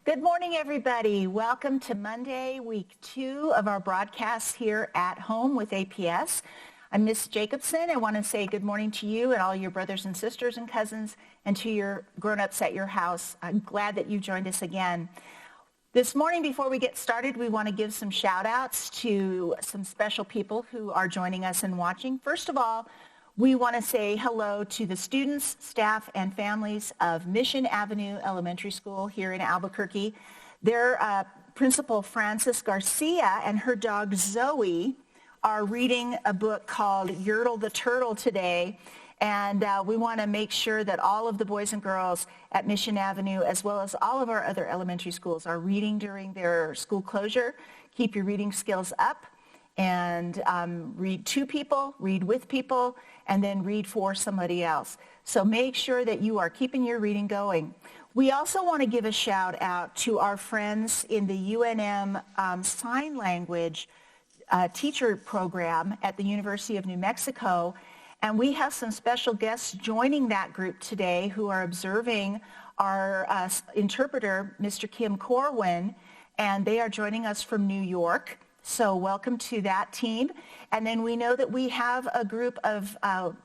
Good morning, everybody. Welcome to Monday, week 2 of our broadcast here at home with APS. I'm Miss Jacobson. I want to say good morning to you and all your brothers and sisters and cousins and to your grown-ups at your house. I'm glad that you joined us again. This morning, before we get started, we want to give some shout-outs to some special people who are joining us and watching. First of all, we want to say hello to the students, staff, and families of Mission Avenue Elementary School here in Albuquerque. Their principal, Frances Garcia, and her dog, Zoe, are reading a book called Yertle the Turtle today. And we want to make sure that all of the boys and girls at Mission Avenue, as well as all of our other elementary schools, are reading during their school closure. Keep your reading skills up. And read to people, read with people, and then read for somebody else. So make sure that you are keeping your reading going. We also want to give a shout out to our friends in the UNM Sign Language teacher program at the University of New Mexico. And we have some special guests joining that group today who are observing our interpreter, Mr. Kim Corwin, and they are joining us from New York. So welcome to that team. And then we know that we have a group of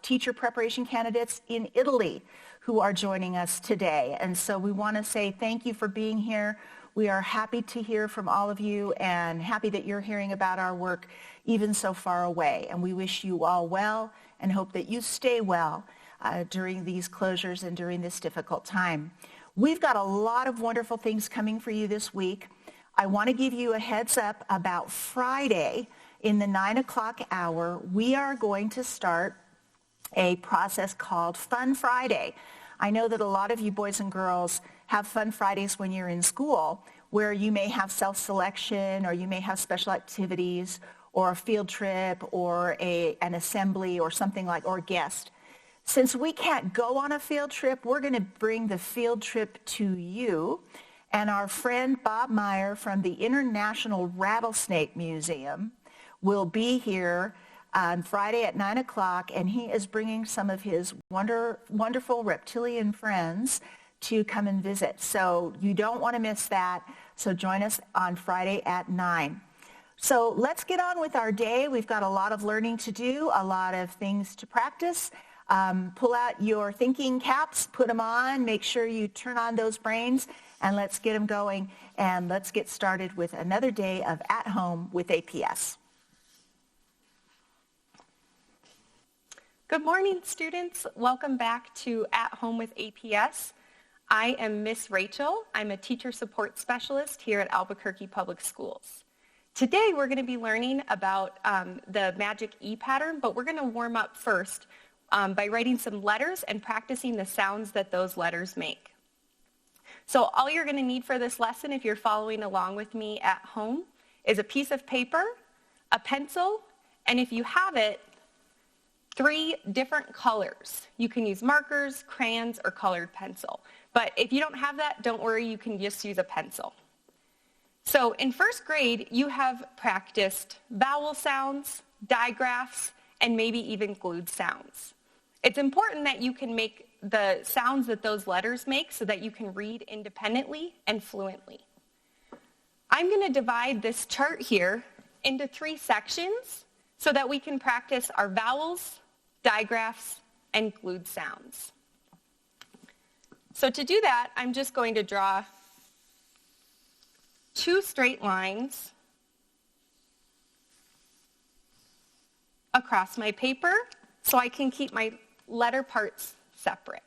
teacher preparation candidates in Italy who are joining us today. And so we want to say thank you for being here. We are happy to hear from all of you and happy that you're hearing about our work even so far away. And we wish you all well and hope that you stay well during these closures and during this difficult time. We've got a lot of wonderful things coming for you this week. I want to give you a heads up about Friday in the 9 o'clock hour. We are going to start a process called Fun Friday. I know that a lot of you boys and girls have Fun Fridays when you're in school, where you may have self-selection or you may have special activities or a field trip or an assembly or something like, or a guest. Since we can't go on a field trip, we're going to bring the field trip to you. And our friend Bob Meyer from the International Rattlesnake Museum will be here on Friday at 9 o'clock, and he is bringing some of his wonderful reptilian friends to come and visit. So you don't want to miss that. So join us on Friday at 9. So let's get on with our day. We've got a lot of learning to do, a lot of things to practice. Pull out your thinking caps, put them on, make sure you turn on those brains, and let's get them going, and let's get started with another day of At Home with APS. Good morning, students. Welcome back to At Home with APS. I am Miss Rachel. I'm a teacher support specialist here at Albuquerque Public Schools. Today we're going to be learning about the magic E pattern, but we're going to warm up first by writing some letters and practicing the sounds that those letters make. So all you're going to need for this lesson, if you're following along with me at home, is a piece of paper, a pencil, and if you have it, 3 different colors. You can use markers, crayons, or colored pencil. But if you don't have that, don't worry, you can just use a pencil. So in first grade, you have practiced vowel sounds, digraphs, and maybe even glued sounds. It's important that you can make the sounds that those letters make so that you can read independently and fluently. I'm going to divide this chart here into 3 sections so that we can practice our vowels, digraphs, and glued sounds. So to do that, I'm just going to draw 2 straight lines across my paper so I can keep my letter parts separate.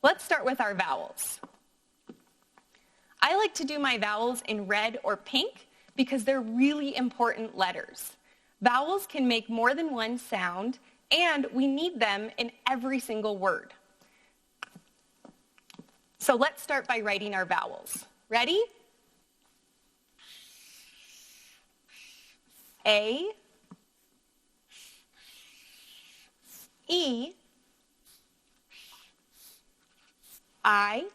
Let's start with our vowels. I like to do my vowels in red or pink because they're really important letters. Vowels can make more than one sound, and we need them in every single word. So let's start by writing our vowels. Ready? A, E, I,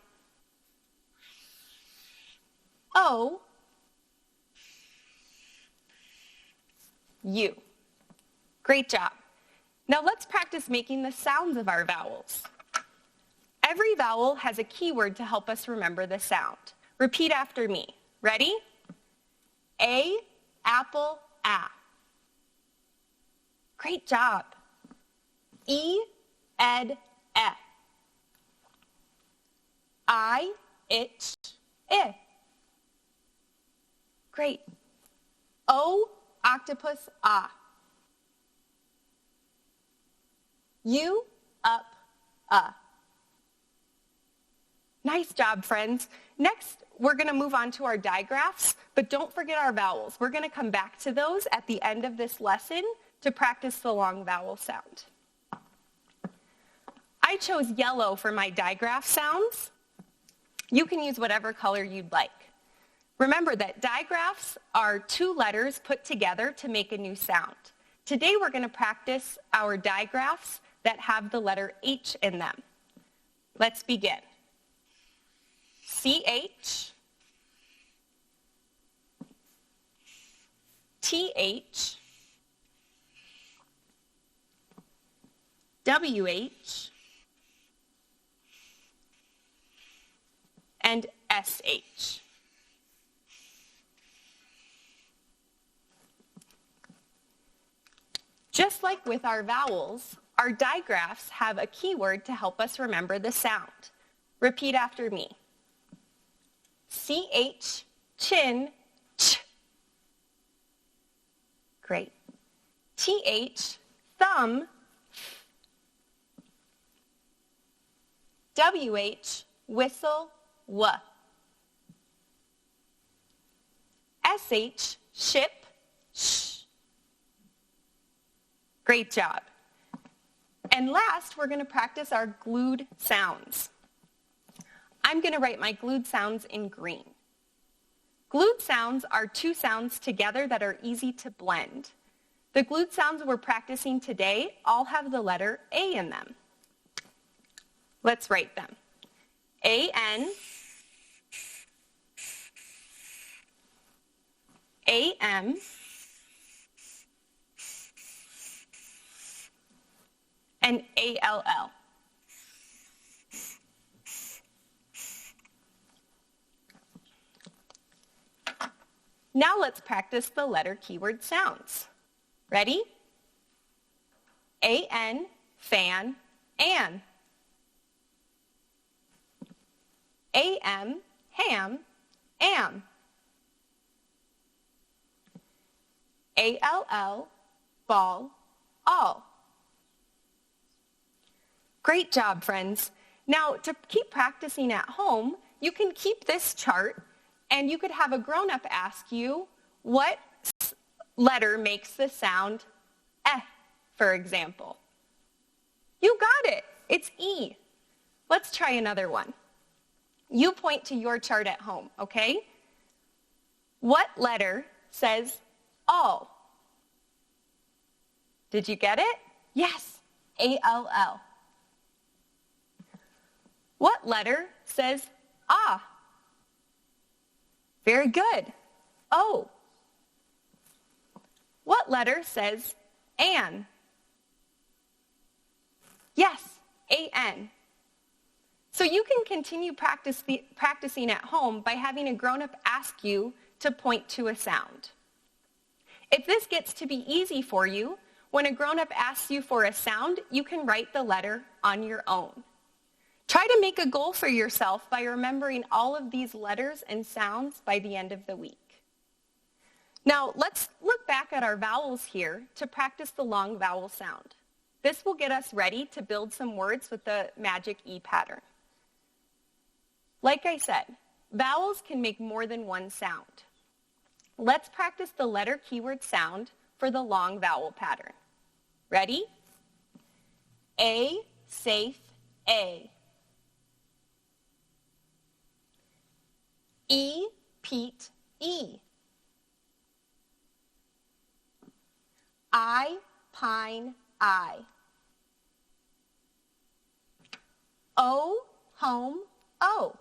O, U. Great job. Now let's practice making the sounds of our vowels. Every vowel has a keyword to help us remember the sound. Repeat after me. Ready? A, apple, a. Great job. E, ed, e. I, it, I. Great. O, octopus, ah. U, up, Nice job, friends. Next, we're going to move on to our digraphs, but don't forget our vowels. We're going to come back to those at the end of this lesson to practice the long vowel sound. I chose yellow for my digraph sounds. You can use whatever color you'd like. Remember that digraphs are two letters put together to make a new sound. Today we're going to practice our digraphs that have the letter H in them. Let's begin. CH, TH, WH, and SH. Just like with our vowels, our digraphs have a keyword to help us remember the sound. Repeat after me. CH, chin, ch. Great. TH, thumb, WH, whistle, w. SH, ship, sh. Great job. And last, we're going to practice our glued sounds. I'm going to write my glued sounds in green. Glued sounds are two sounds together that are easy to blend. The glued sounds we're practicing today all have the letter A in them. Let's write them. A-N, A-M, and A-L-L. Now let's practice the letter keyword sounds. Ready? A-N, fan, an. A-M, ham, am. A-L-L, ball, all. Great job, friends. Now, to keep practicing at home, you can keep this chart and you could have a grown-up ask you what letter makes the sound eh, for example. You got it. It's E. Let's try another one. You point to your chart at home, okay? What letter says all? Did you get it? Yes, A-L-L. What letter says ah? Very good. O. What letter says an? Yes, A-N. So you can continue practicing at home by having a grown-up ask you to point to a sound. If this gets to be easy for you, when a grown-up asks you for a sound, you can write the letter on your own. Try to make a goal for yourself by remembering all of these letters and sounds by the end of the week. Now, let's look back at our vowels here to practice the long vowel sound. This will get us ready to build some words with the magic E pattern. Like I said, vowels can make more than one sound. Let's practice the letter keyword sound for the long vowel pattern. Ready? A, safe, A. E, Pete, E. I, pine, I. O, home, O.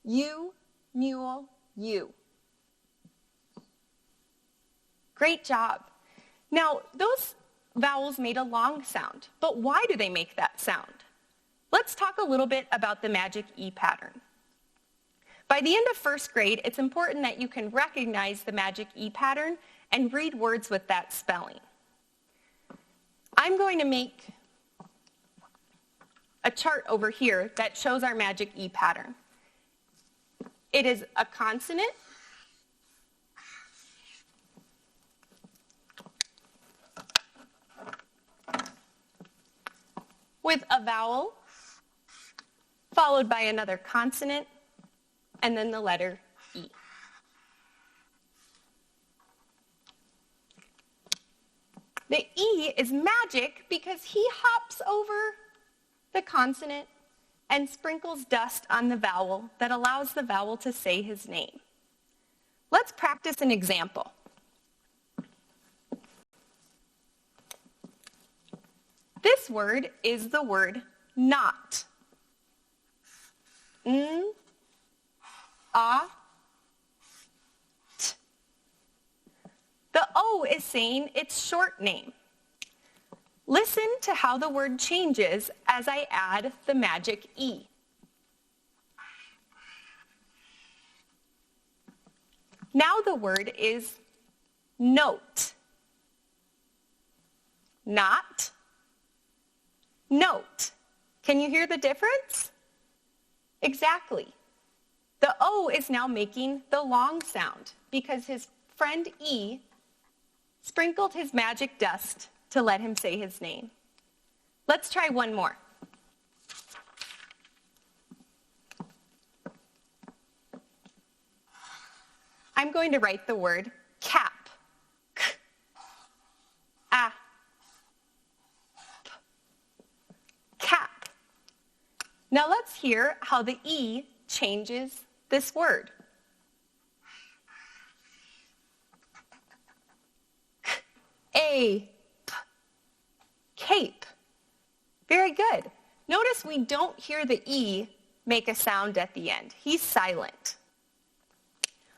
U, mule, U. Great job. Now, those vowels made a long sound, but why do they make that sound? Let's let's talk a little bit about the magic E pattern. By the end of first grade, it's important that you can recognize the magic E pattern and read words with that spelling. I'm going to make a chart over here that shows our magic E pattern. It is a consonant, with a vowel, followed by another consonant, and then the letter E. The E is magic because he hops over the consonant and sprinkles dust on the vowel that allows the vowel to say his name. Let's practice an example. This word is the word not. N, a, t. The O is saying its short name. Listen to how the word changes as I add the magic E. Now the word is note. Not, note. Can you hear the difference? Exactly. The O is now making the long sound because his friend E sprinkled his magic dust to let him say his name. Let's try one more. I'm going to write the word cap. K, a, p, cap. Now let's hear how the E changes this word. K, a, p, cape. Very good. Notice we don't hear the E make a sound at the end. He's silent.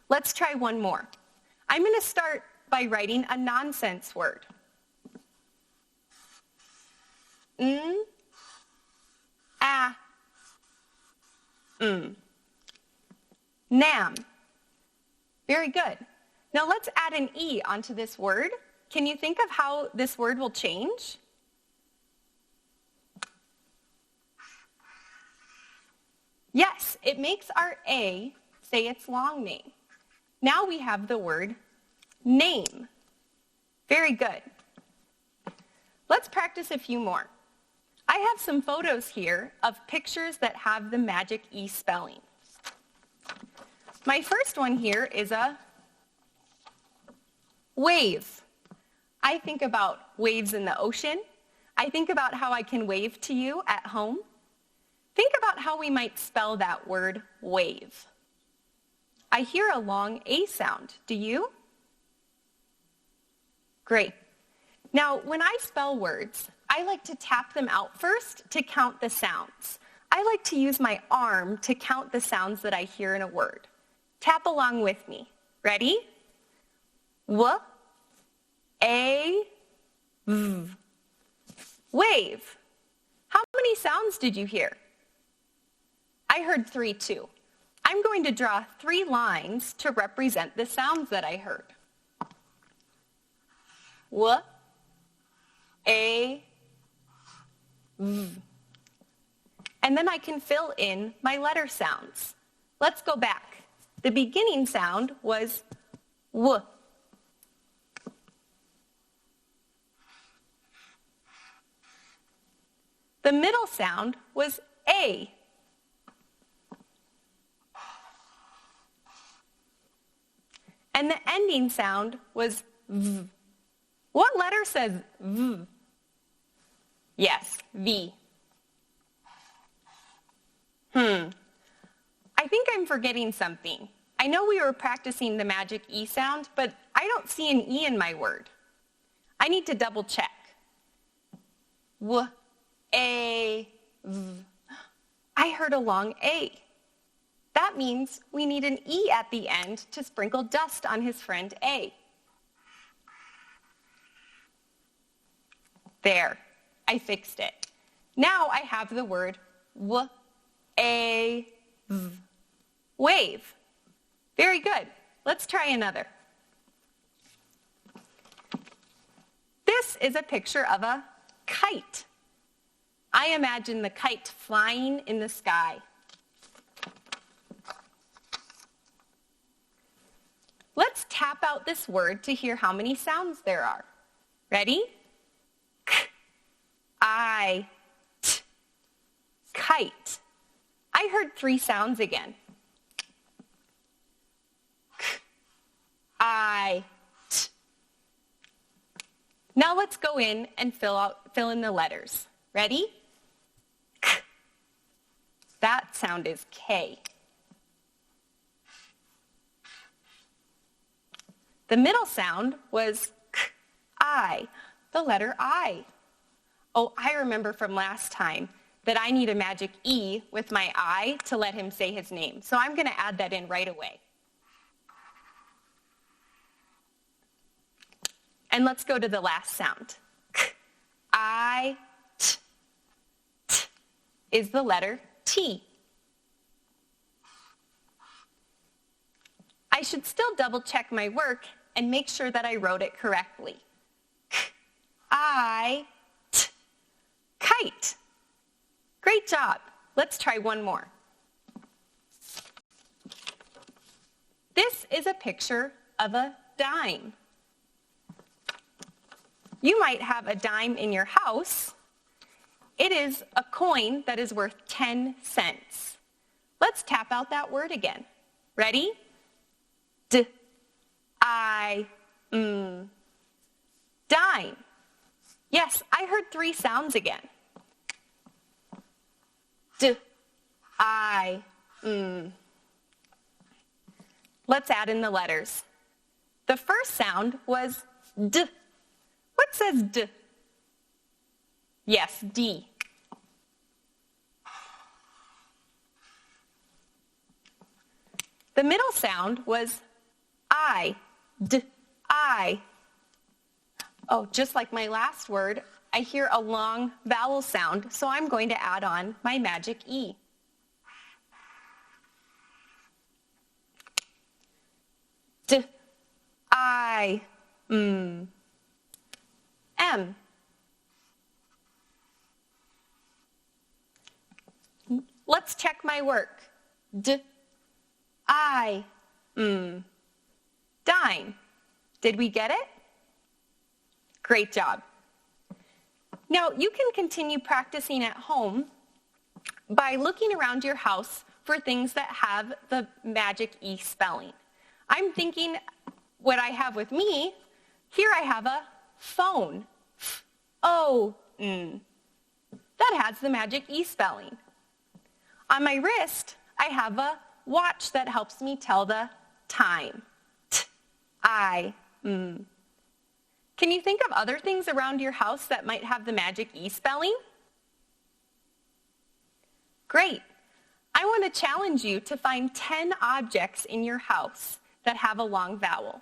Let's try one more. I'm going to start by writing a nonsense word. N, a, nam. Very good. Now let's add an E onto this word. Can you think of how this word will change? Yes, it makes our A say its long name. Now we have the word name. Very good. Let's practice a few more. I have some photos here of pictures that have the magic E spelling. My first one here is a wave. I think about waves in the ocean. I think about how I can wave to you at home. Think about how we might spell that word wave. I hear a long A sound. Do you? Great. Now, when I spell words, I like to tap them out first to count the sounds. I like to use my arm to count the sounds that I hear in a word. Tap along with me. Ready? W, A, V. Wave. How many sounds did you hear? I heard 3 too. I'm going to draw 3 lines to represent the sounds that I heard. W, A, V. And then I can fill in my letter sounds. Let's go back. The beginning sound was W. The middle sound was A. And the ending sound was V. What letter says V? Yes, V. I think I'm forgetting something. I know we were practicing the magic E sound, but I don't see an E in my word. I need to double check. W, A, V. I heard a long A. That means we need an E at the end to sprinkle dust on his friend A. There, I fixed it. Now I have the word W-A-V. Wave. Very good. Let's try another. This is a picture of a kite. I imagine the kite flying in the sky. Let's tap out this word to hear how many sounds there are. Ready? K, I, t, kite. I heard 3 sounds again. K, I, t. Now let's go in and fill in the letters. Ready? K. That sound is K. The middle sound was K-I, the letter I. Oh, I remember from last time that I need a magic E with my I to let him say his name. So I'm going to add that in right away. And let's go to the last sound. K-I, t, t is the letter T. I should still double check my work and make sure that I wrote it correctly. K-I, t, kite. Great job. Let's try one more. This is a picture of a dime. You might have a dime in your house. It is a coin that is worth 10 cents. Let's tap out that word again. Ready? D-I-M. Dime. Yes, I heard 3 sounds again. D-I-M. Let's add in the letters. The first sound was D. What says D? Yes, D. The middle sound was I. D-I. Oh, just like my last word, I hear a long vowel sound, so I'm going to add on my magic E. D-I-M. M. Let's check my work. D-I-M. Dime. Did we get it? Great job. Now, you can continue practicing at home by looking around your house for things that have the magic E spelling. I'm thinking what I have with me, here I have a phone. F-O-N. That has the magic E spelling. On my wrist, I have a watch that helps me tell the time. T-I-M. Can you think of other things around your house that might have the magic E spelling? Great. I want to challenge you to find 10 objects in your house that have a long vowel.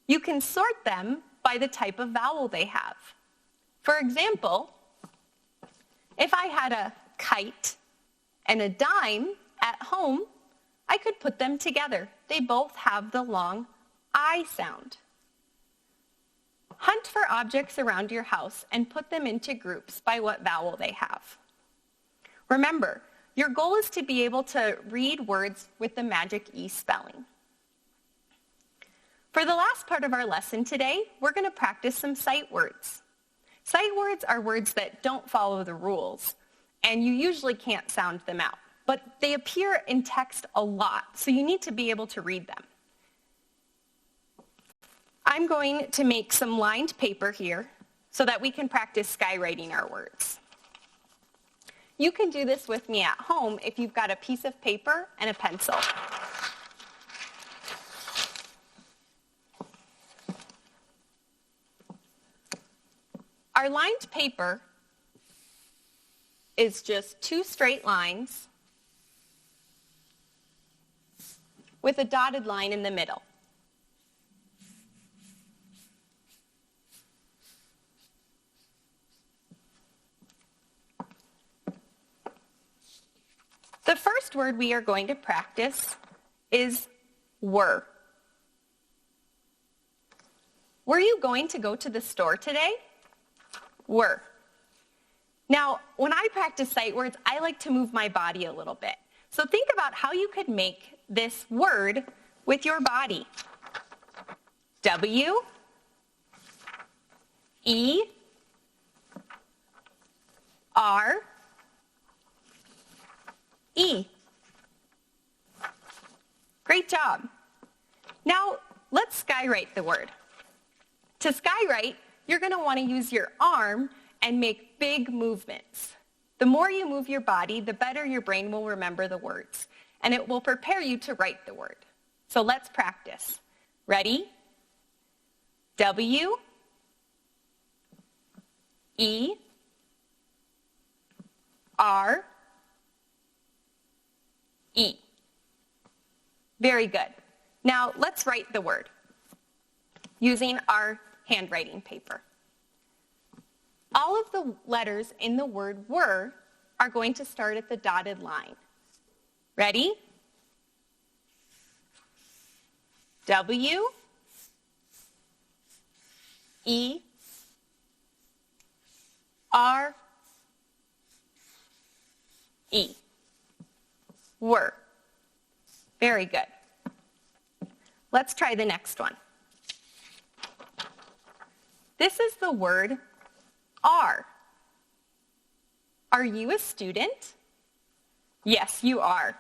You can sort them by the type of vowel they have. For example, if I had a kite and a dime at home, I could put them together. They both have the long I sound. Hunt for objects around your house and put them into groups by what vowel they have. Remember, your goal is to be able to read words with the magic E spelling. For the last part of our lesson today, we're going to practice some sight words. Sight words are words that don't follow the rules, and you usually can't sound them out. But they appear in text a lot, so you need to be able to read them. I'm going to make some lined paper here so that we can practice skywriting our words. You can do this with me at home if you've got a piece of paper and a pencil. Our lined paper is just 2 straight lines with a dotted line in the middle. The first word we are going to practice is were. Were you going to go to the store today? Were. Now, when I practice sight words, I like to move my body a little bit. So think about how you could make this word with your body. W, E, R, E. Great job. Now, let's skywrite the word. To skywrite, you're going to want to use your arm and make big movements. The more you move your body, the better your brain will remember the words, and it will prepare you to write the word. So let's practice. Ready? W, E, R, E. Very good. Now let's write the word using our handwriting paper. All of the letters in the word were are going to start at the dotted line. Ready? W, E, R, E. Were. Very good. Let's try the next one. This is the word are. Are you a student? Yes, you are.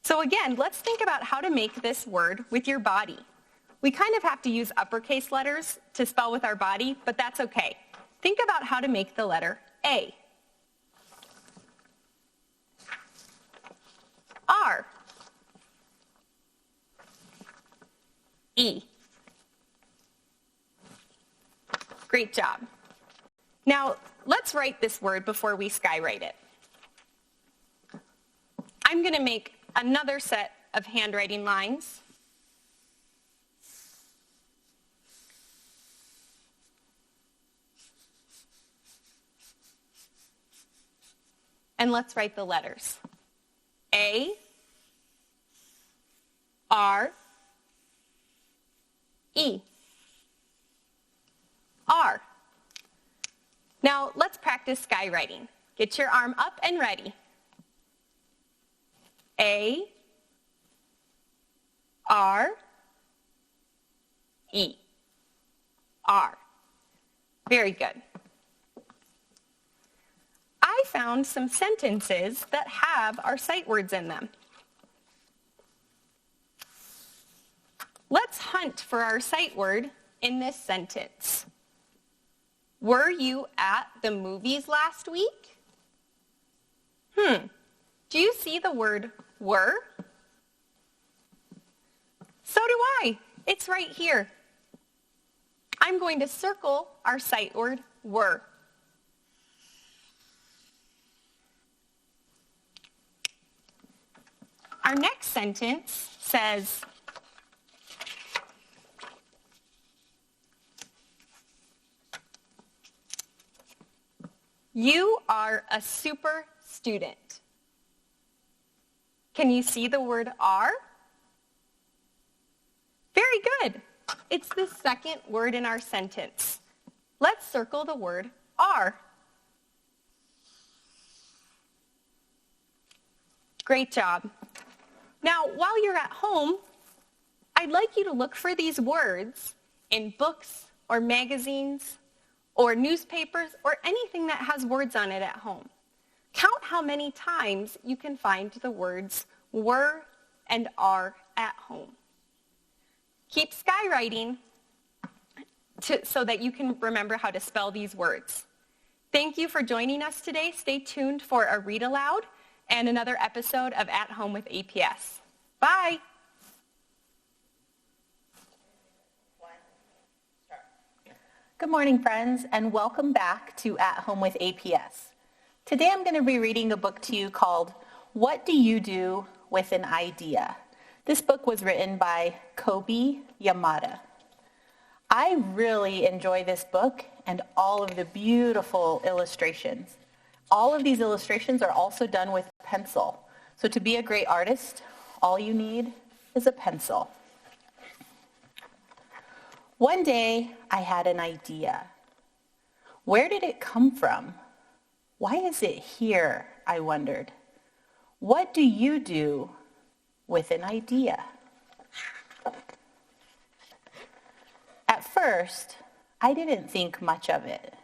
So again, let's think about how to make this word with your body. We kind of have to use uppercase letters to spell with our body, but that's okay. Think about how to make the letter A. R. E. Great job. Now, let's write this word before we skywrite it. I'm going to make another set of handwriting lines. And let's write the letters. A, R, E. R. Now let's practice skywriting. Get your arm up and ready. A, R, E. R. Very good. I found some sentences that have our sight words in them. Let's hunt for our sight word in this sentence. Were you at the movies last week? Do you see the word were? So do I. It's right here. I'm going to circle our sight word were. Our next sentence says, you are a super student. Can you see the word are? Very good. It's the second word in our sentence. Let's circle the word are. Great job. Now, while you're at home, I'd like you to look for these words in books or magazines or newspapers or anything that has words on it at home. Count how many times you can find the words were and are at home. Keep skywriting so that you can remember how to spell these words. Thank you for joining us today. Stay tuned for a read aloud and another episode of At Home with APS. Bye. Good morning, friends, and welcome back to At Home with APS. Today I'm going to be reading a book to you called What Do You Do with an Idea? This book was written by Kobi Yamada. I really enjoy this book and all of the beautiful illustrations. All of these illustrations are also done with pencil. So to be a great artist, all you need is a pencil. One day, I had an idea. Where did it come from? Why is it here, I wondered. What do you do with an idea? At first, I didn't think much of it.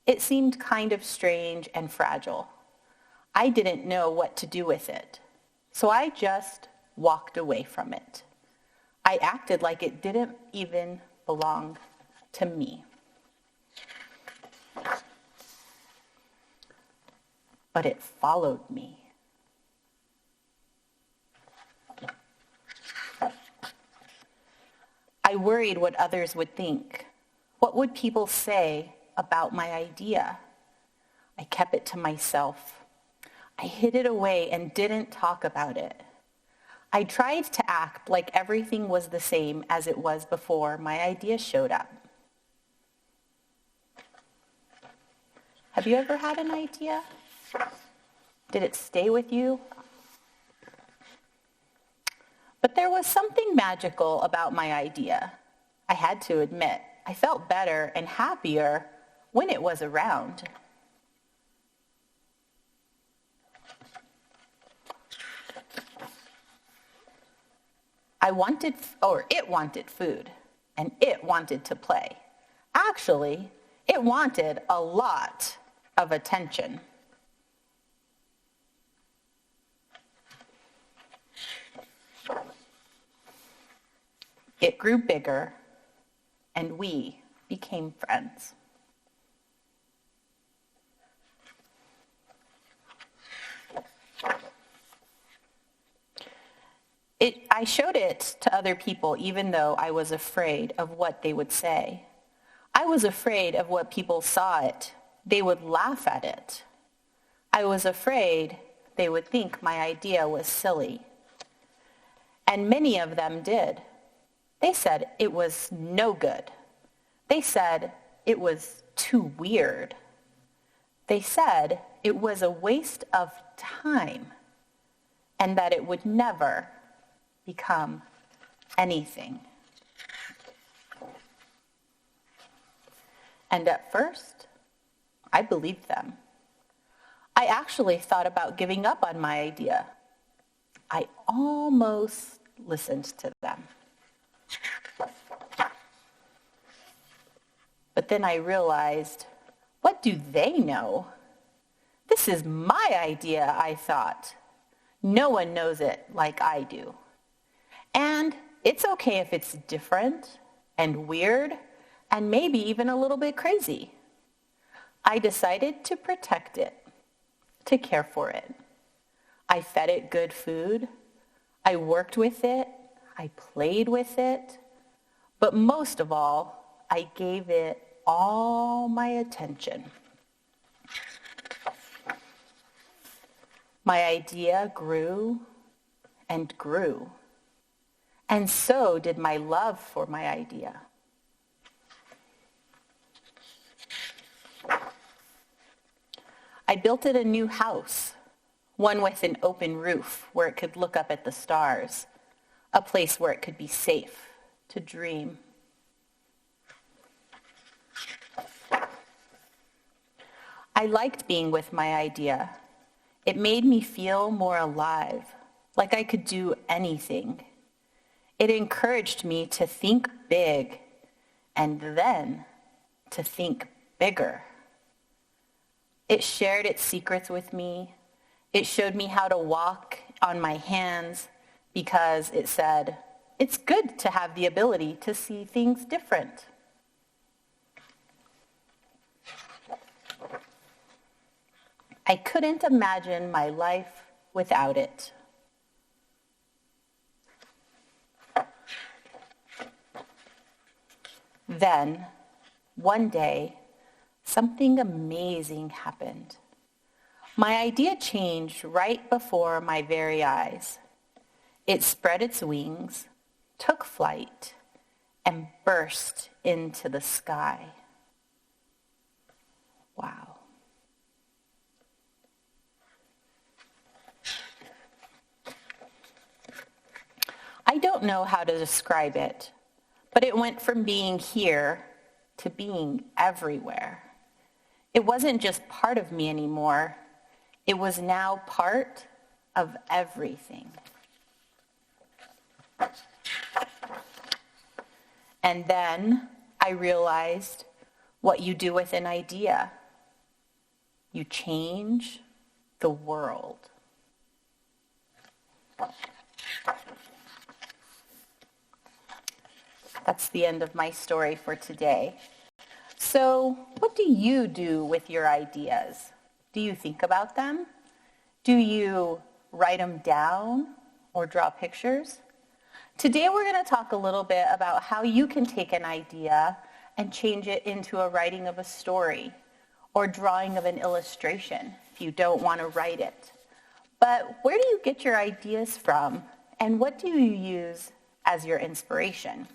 It seemed kind of strange and fragile. I didn't know what to do with it, so I just walked away from it. I acted like it didn't even belong to me. But it followed me. I worried what others would think. What would people say about my idea? I kept it to myself. I hid it away and didn't talk about it. I tried to act like everything was the same as it was before my idea showed up. Have you ever had an idea? Did it stay with you? But there was something magical about my idea. I had to admit, I felt better and happier when it was around. It wanted food, and it wanted to play. Actually, it wanted a lot of attention. It grew bigger, and we became friends. I showed it to other people even though I was afraid of what they would say. I was afraid of what people saw it. They would laugh at it. I was afraid they would think my idea was silly. And many of them did. They said it was no good. They said it was too weird. They said it was a waste of time and that it would never become anything. And at first, I believed them. I actually thought about giving up on my idea. I almost listened to them. But then I realized, what do they know? This is my idea, I thought. No one knows it like I do. And it's okay if it's different and weird and maybe even a little bit crazy. I decided to protect it, to care for it. I fed it good food. I worked with it. I played with it. But most of all, I gave it all my attention. My idea grew and grew. And so did my love for my idea. I built it a new house, one with an open roof where it could look up at the stars, a place where it could be safe to dream. I liked being with my idea. It made me feel more alive, like I could do anything. It encouraged me to think big and then to think bigger. It shared its secrets with me. It showed me how to walk on my hands because it said, it's good to have the ability to see things different. I couldn't imagine my life without it. Then, one day, something amazing happened. My idea changed right before my very eyes. It spread its wings, took flight, and burst into the sky. Wow. I don't know how to describe it, but it went from being here to being everywhere. It wasn't just part of me anymore. It was now part of everything. And then I realized what you do with an idea. You change the world. That's the end of my story for today. So, what do you do with your ideas? Do you think about them? Do you write them down or draw pictures? Today we're going to talk a little bit about how you can take an idea and change it into a writing of a story or drawing of an illustration if you don't want to write it. But where do you get your ideas from, and what do you use as your inspiration?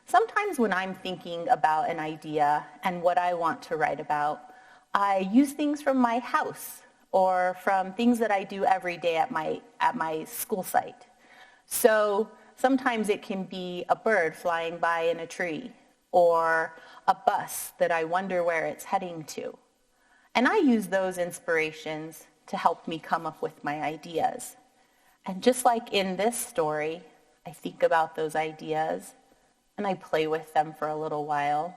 Sometimes when I'm thinking about an idea and what I want to write about, I use things from my house or from things that I do every day at my school site. So sometimes it can be a bird flying by in a tree or a bus that I wonder where it's heading to. And I use those inspirations to help me come up with my ideas. And just like in this story, I think about those ideas and I play with them for a little while.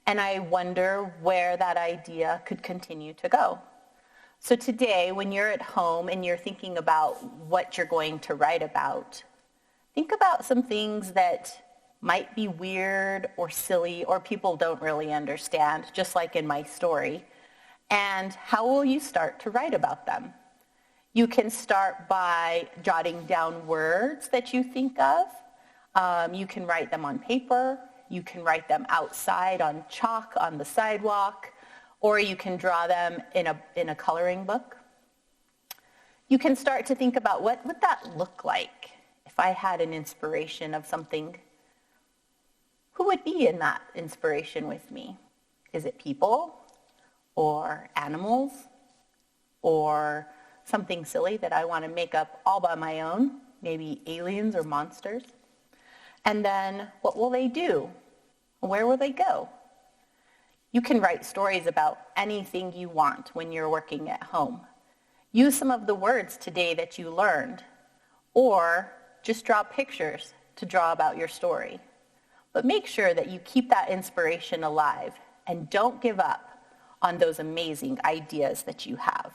And I wonder where that idea could continue to go. So today, when you're at home and you're thinking about what you're going to write about, think about some things that might be weird or silly or people don't really understand, just like in my story. And how will you start to write about them? You can start by jotting down words that you think of. You can write them on paper. You can write them outside on chalk on the sidewalk, or you can draw them in a coloring book. You can start to think about what would that look like if I had an inspiration of something. Who would be in that inspiration with me? Is it people or animals or something silly that I want to make up all by my own, maybe aliens or monsters? And then what will they do? Where will they go? You can write stories about anything you want when you're working at home. Use some of the words today that you learned, or just draw pictures to draw about your story. But make sure that you keep that inspiration alive and don't give up on those amazing ideas that you have.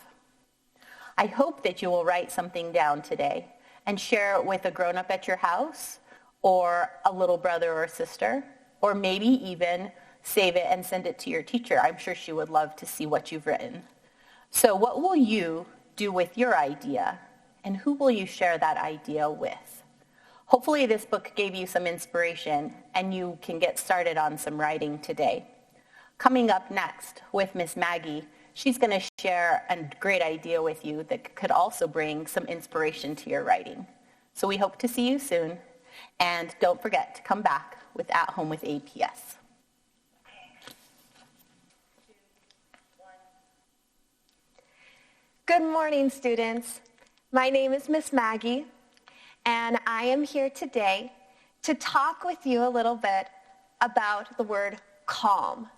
I hope that you will write something down today and share it with a grown-up at your house or a little brother or sister, or maybe even save it and send it to your teacher. I'm sure she would love to see what you've written. So what will you do with your idea, and who will you share that idea with? Hopefully this book gave you some inspiration and you can get started on some writing today. Coming up next with Miss Maggie, she's going to share a great idea with you that could also bring some inspiration to your writing. So we hope to see you soon. And don't forget to come back with At Home with APS. Good morning, students. My name is Miss Maggie, and I am here today to talk with you a little bit about the word calm.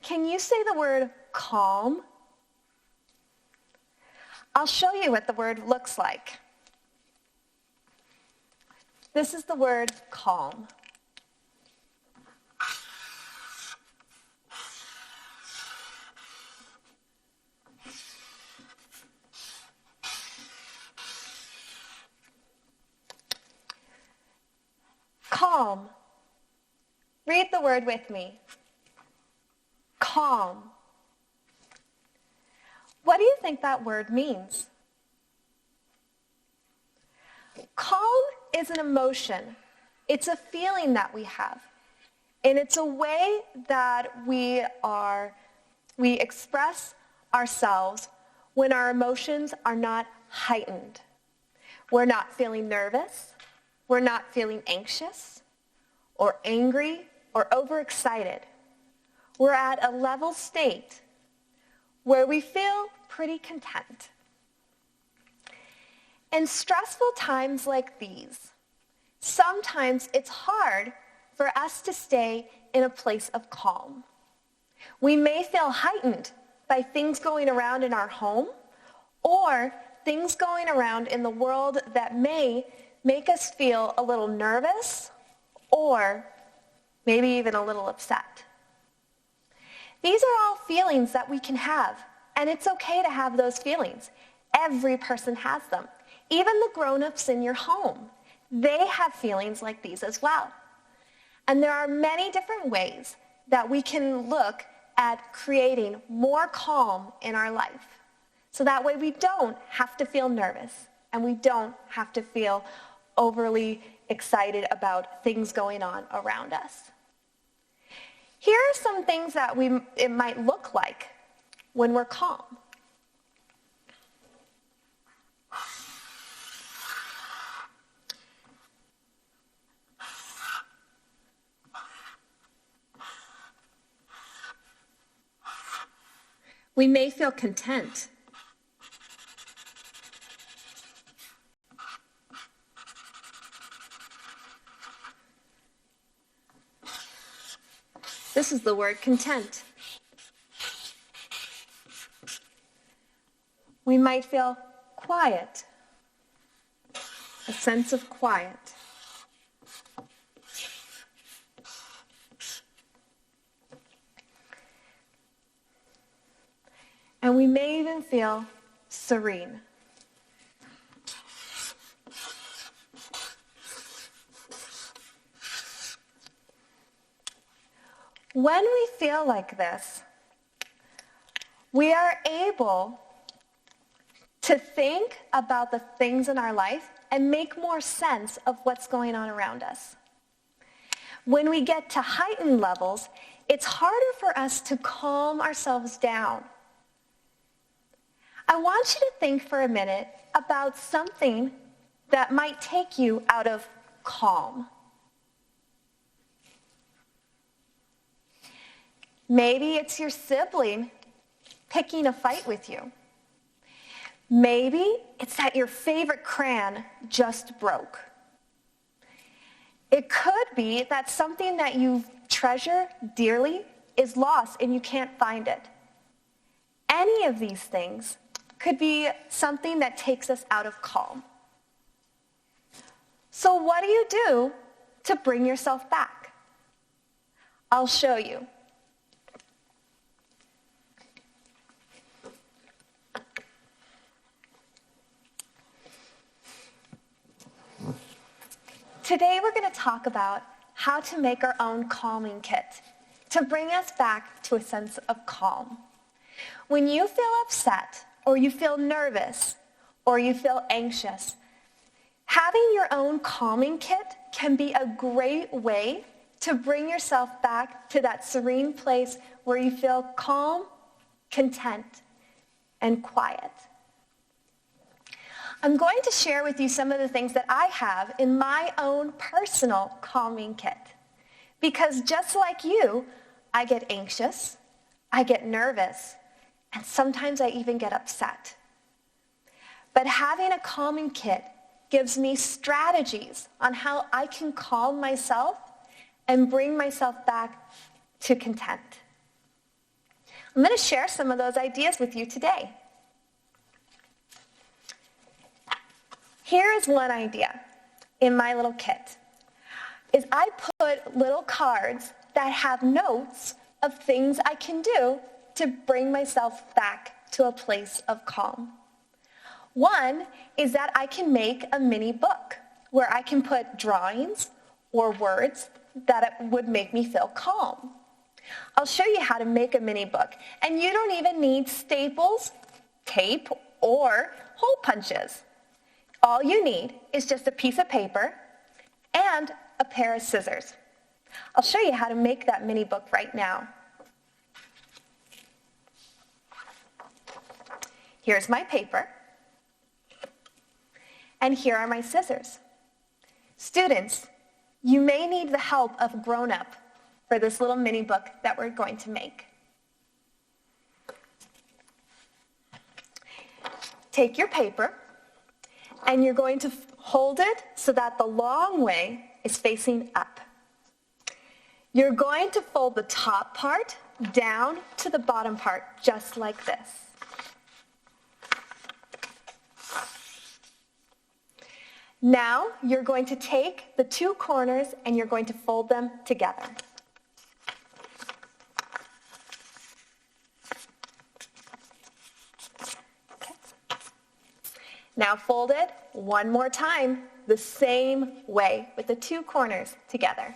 Can you say the word calm? I'll show you what the word looks like. This is the word calm. Calm. Read the word with me. Calm. What do you think that word means? Calm is an emotion. It's a feeling that we have. And it's a way that we express ourselves when our emotions are not heightened. We're not feeling nervous. We're not feeling anxious or angry or overexcited. We're at a level state where we feel pretty content. In stressful times like these, sometimes it's hard for us to stay in a place of calm. We may feel heightened by things going around in our home or things going around in the world that may make us feel a little nervous or maybe even a little upset. These are all feelings that we can have, and it's okay to have those feelings. Every person has them. Even the grown-ups in your home, they have feelings like these as well. And there are many different ways that we can look at creating more calm in our life. So that way we don't have to feel nervous and we don't have to feel overly excited about things going on around us. Here are some things that it might look like when we're calm. We may feel content. This is the word content. We might feel quiet, a sense of quiet. And we may even feel serene. When we feel like this, we are able to think about the things in our life and make more sense of what's going on around us. When we get to heightened levels, it's harder for us to calm ourselves down. I want you to think for a minute about something that might take you out of calm. Maybe it's your sibling picking a fight with you. Maybe it's that your favorite crayon just broke. It could be that something that you treasure dearly is lost and you can't find it. Any of these things could be something that takes us out of calm. So what do you do to bring yourself back? I'll show you. Today we're going to talk about how to make our own calming kit to bring us back to a sense of calm. When you feel upset, or you feel nervous, or you feel anxious, having your own calming kit can be a great way to bring yourself back to that serene place where you feel calm, content, and quiet. I'm going to share with you some of the things that I have in my own personal calming kit. Because just like you, I get anxious, I get nervous, and sometimes I even get upset. But having a calming kit gives me strategies on how I can calm myself and bring myself back to content. I'm going to share some of those ideas with you today. Here is one idea in my little kit, is I put little cards that have notes of things I can do to bring myself back to a place of calm. One is that I can make a mini book where I can put drawings or words that would make me feel calm. I'll show you how to make a mini book, and you don't even need staples, tape, or hole punches. All you need is just a piece of paper and a pair of scissors. I'll show you how to make that mini book right now. Here's my paper, and here are my scissors. Students, you may need the help of a grown-up for this little mini book that we're going to make. Take your paper and you're going to hold it so that the long way is facing up. You're going to fold the top part down to the bottom part, just like this. Now, you're going to take the two corners and you're going to fold them together. Okay. Now fold it one more time, the same way, with the two corners together.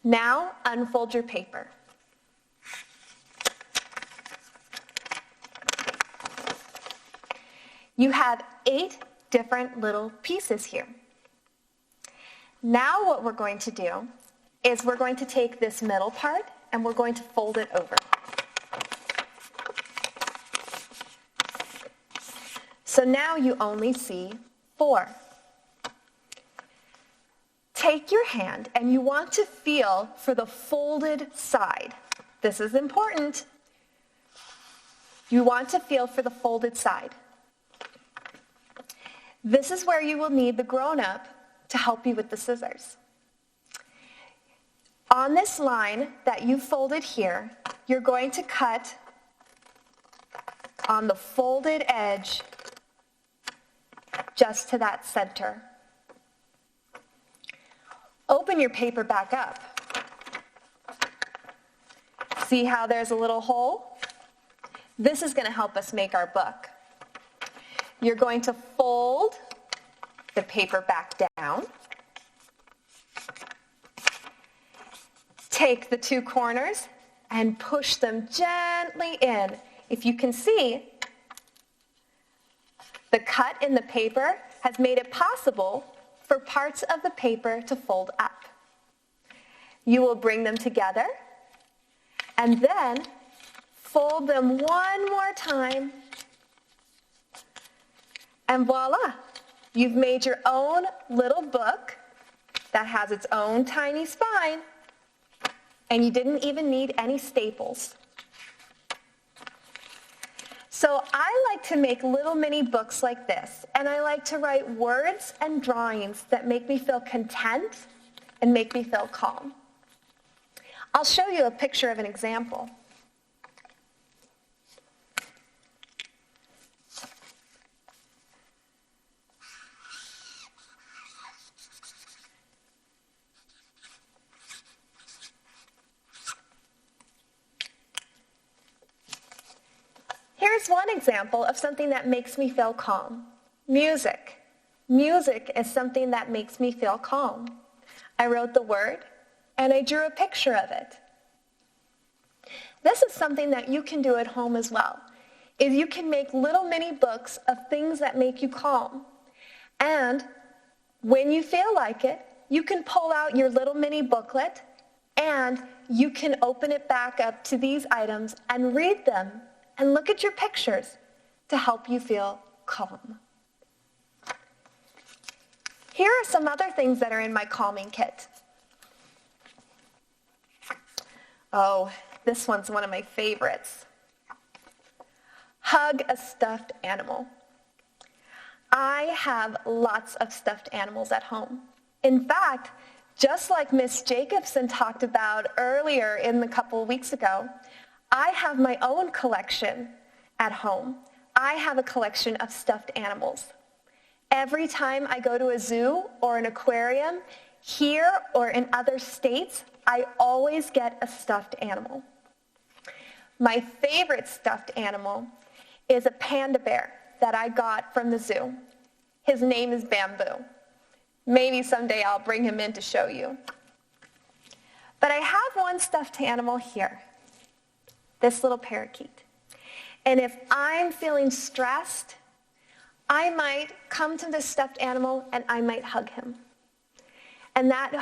Now, unfold your paper. You have 8 different little pieces here. Now what we're going to do is we're going to take this middle part and we're going to fold it over. So now you only see 4. Take your hand and you want to feel for the folded side. This is important. You want to feel for the folded side. This is where you will need the grown-up to help you with the scissors. On this line that you folded here, you're going to cut on the folded edge just to that center. Open your paper back up. See how there's a little hole? This is going to help us make our book. You're going to fold the paper back down. Take the two corners and push them gently in. If you can see, the cut in the paper has made it possible for parts of the paper to fold up. You will bring them together and then fold them one more time. And voila, you've made your own little book that has its own tiny spine, and you didn't even need any staples. So I like to make little mini books like this, and I like to write words and drawings that make me feel content and make me feel calm. I'll show you a picture of an example. Here's one example of something that makes me feel calm. Music. Music is something that makes me feel calm. I wrote the word and I drew a picture of it. This is something that you can do at home as well. Is you can make little mini books of things that make you calm. And when you feel like it, you can pull out your little mini booklet and you can open it back up to these items and read them and look at your pictures to help you feel calm. Here are some other things that are in my calming kit. Oh, this one's one of my favorites. Hug a stuffed animal. I have lots of stuffed animals at home. In fact, just like Miss Jacobson talked about earlier in a couple of weeks ago, I have my own collection at home. I have a collection of stuffed animals. Every time I go to a zoo or an aquarium, here or in other states, I always get a stuffed animal. My favorite stuffed animal is a panda bear that I got from the zoo. His name is Bamboo. Maybe someday I'll bring him in to show you. But I have one stuffed animal here. This little parakeet. And if I'm feeling stressed, I might come to this stuffed animal and I might hug him. And that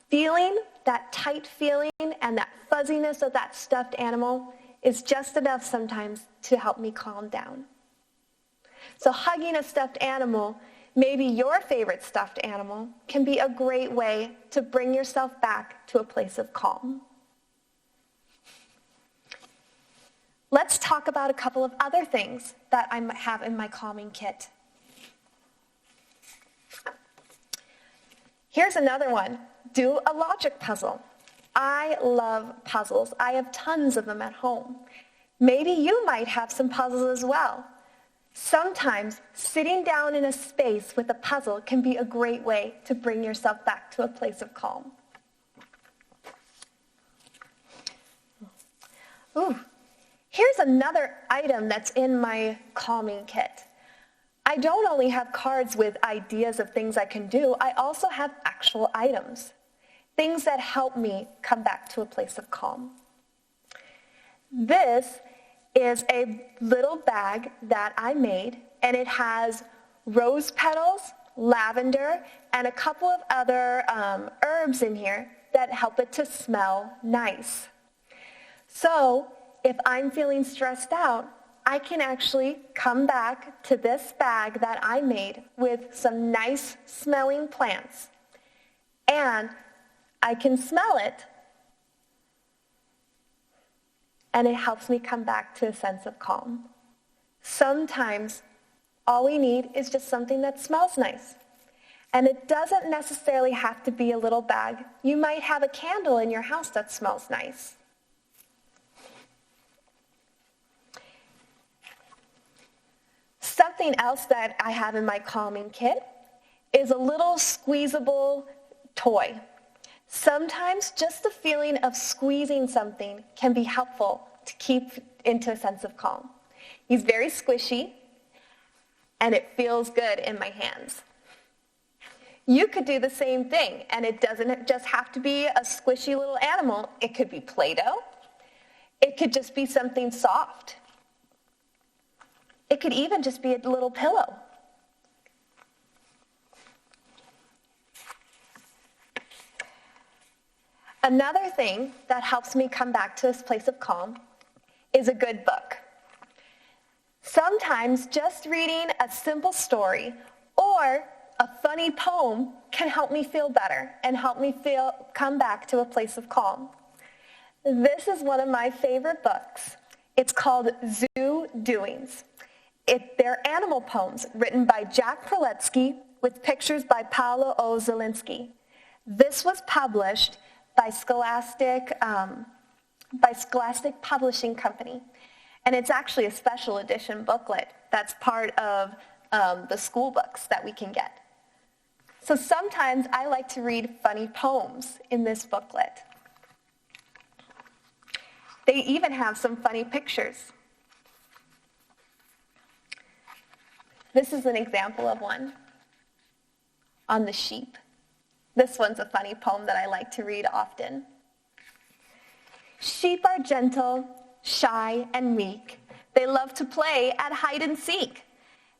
feeling, that tight feeling, and that fuzziness of that stuffed animal is just enough sometimes to help me calm down. So hugging a stuffed animal, maybe your favorite stuffed animal, can be a great way to bring yourself back to a place of calm. Let's talk about a couple of other things that I have in my calming kit. Here's another one. Do a logic puzzle. I love puzzles. I have tons of them at home. Maybe you might have some puzzles as well. Sometimes sitting down in a space with a puzzle can be a great way to bring yourself back to a place of calm. Ooh, here's another item that's in my calming kit. I don't only have cards with ideas of things I can do, I also have actual items, things that help me come back to a place of calm. This is a little bag that I made, and it has rose petals, lavender, and a couple of other herbs in here that help it to smell nice. So if I'm feeling stressed out, I can actually come back to this bag that I made with some nice smelling plants, and I can smell it, and it helps me come back to a sense of calm. Sometimes all we need is just something that smells nice. And it doesn't necessarily have to be a little bag. You might have a candle in your house that smells nice. Something else that I have in my calming kit is a little squeezable toy. Sometimes just the feeling of squeezing something can be helpful to keep into a sense of calm. He's very squishy, and it feels good in my hands. You could do the same thing, and it doesn't just have to be a squishy little animal. It could be Play-Doh. It could just be something soft. It could even just be a little pillow. Another thing that helps me come back to this place of calm is a good book. Sometimes just reading a simple story or a funny poem can help me feel better and help me come back to a place of calm. This is one of my favorite books. It's called Zoo Doings. They're animal poems written by Jack Proletsky with pictures by Paolo O. Zielinski. This was published by Scholastic Publishing Company. And it's actually a special edition booklet that's part of the school books that we can get. So sometimes I like to read funny poems in this booklet. They even have some funny pictures. This is an example of one on the sheep. This one's a funny poem that I like to read often. Sheep are gentle, shy, and meek. They love to play at hide and seek.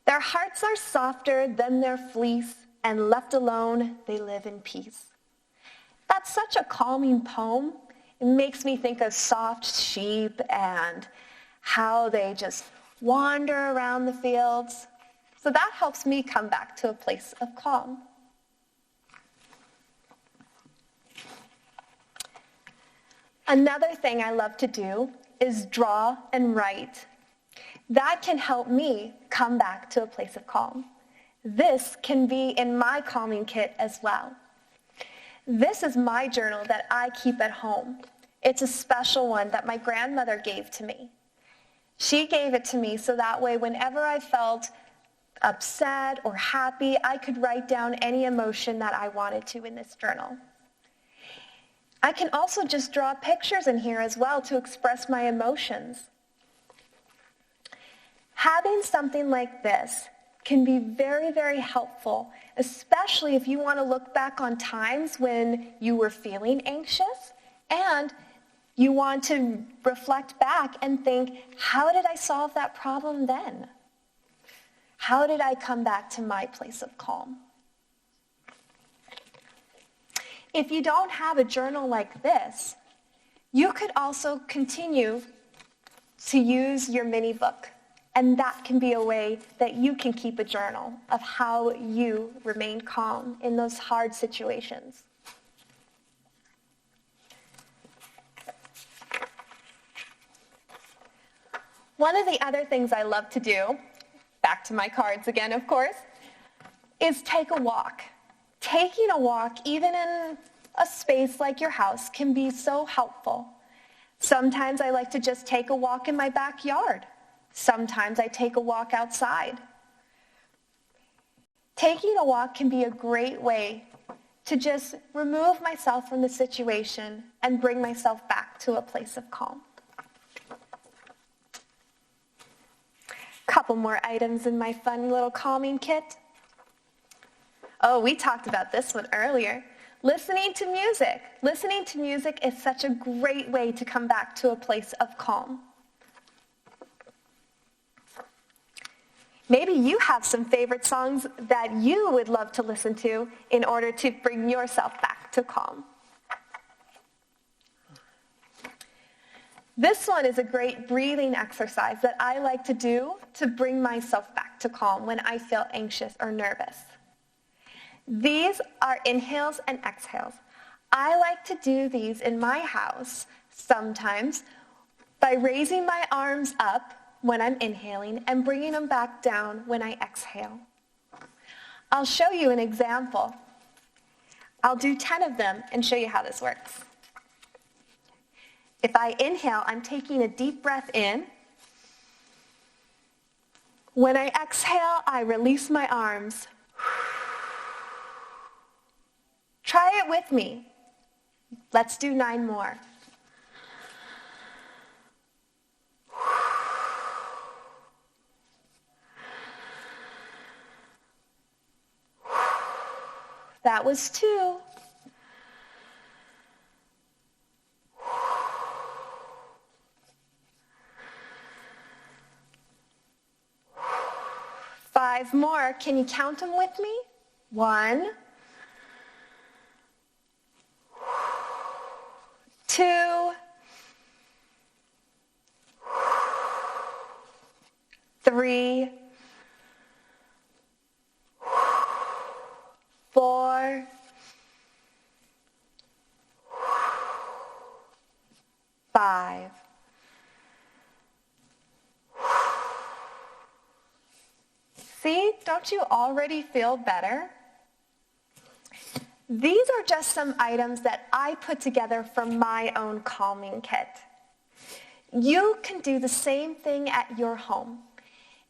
Their hearts are softer than their fleece, and left alone, they live in peace. That's such a calming poem. It makes me think of soft sheep and how they just wander around the fields. So that helps me come back to a place of calm. Another thing I love to do is draw and write. That can help me come back to a place of calm. This can be in my calming kit as well. This is my journal that I keep at home. It's a special one that my grandmother gave to me. She gave it to me so that way whenever I felt upset or happy, I could write down any emotion that I wanted to in this journal. I can also just draw pictures in here as well to express my emotions. Having something like this can be very, very helpful, especially if you want to look back on times when you were feeling anxious and you want to reflect back and think, how did I solve that problem then? How did I come back to my place of calm? If you don't have a journal like this, you could also continue to use your mini book. And that can be a way that you can keep a journal of how you remain calm in those hard situations. One of the other things I love to do, back to my cards again, of course, is take a walk. Taking a walk, even in a space like your house, can be so helpful. Sometimes I like to just take a walk in my backyard. Sometimes I take a walk outside. Taking a walk can be a great way to just remove myself from the situation and bring myself back to a place of calm. Couple more items in my fun little calming kit. Oh, we talked about this one earlier. Listening to music. Listening to music is such a great way to come back to a place of calm. Maybe you have some favorite songs that you would love to listen to in order to bring yourself back to calm. This one is a great breathing exercise that I like to do to bring myself back to calm when I feel anxious or nervous. These are inhales and exhales. I like to do these in my house sometimes by raising my arms up when I'm inhaling and bringing them back down when I exhale. I'll show you an example. I'll do 10 of them and show you how this works. If I inhale, I'm taking a deep breath in. When I exhale, I release my arms. Try it with me. Let's do 9 more. That was 2. 5 more. Can you count them with me? 1, 2, 3, 4, 5. See, don't you already feel better? These are just some items that I put together from my own calming kit. You can do the same thing at your home.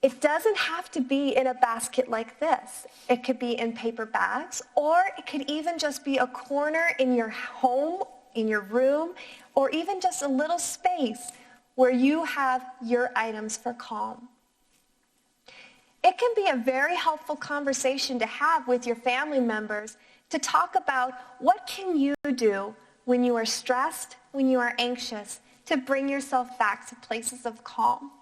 It doesn't have to be in a basket like this. It could be in paper bags, or it could even just be a corner in your home, in your room, or even just a little space where you have your items for calm. It can be a very helpful conversation to have with your family members to talk about what can you do when you are stressed, when you are anxious, to bring yourself back to places of calm.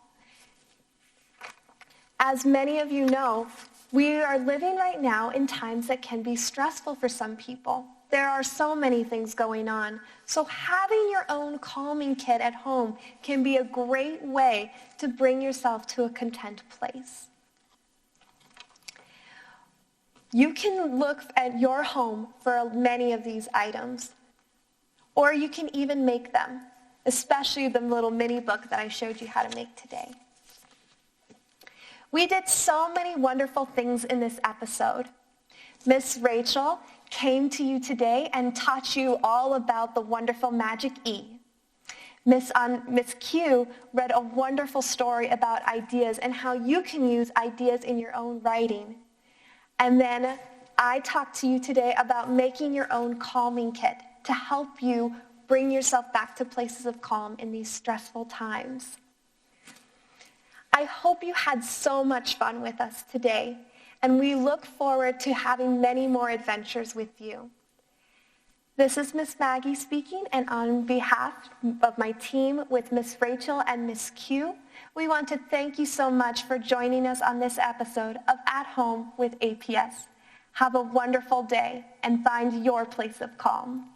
As many of you know, we are living right now in times that can be stressful for some people. There are so many things going on. So having your own calming kit at home can be a great way to bring yourself to a content place. You can look at your home for many of these items, or you can even make them, especially the little mini book that I showed you how to make today. We did so many wonderful things in this episode. Miss Rachel came to you today and taught you all about the wonderful Magic E. Miss Q read a wonderful story about ideas and how you can use ideas in your own writing. And then I talked to you today about making your own calming kit to help you bring yourself back to places of calm in these stressful times. I hope you had so much fun with us today, and we look forward to having many more adventures with you. This is Miss Maggie speaking, and on behalf of my team with Miss Rachel and Miss Q, we want to thank you so much for joining us on this episode of At Home with APS. Have a wonderful day and find your place of calm.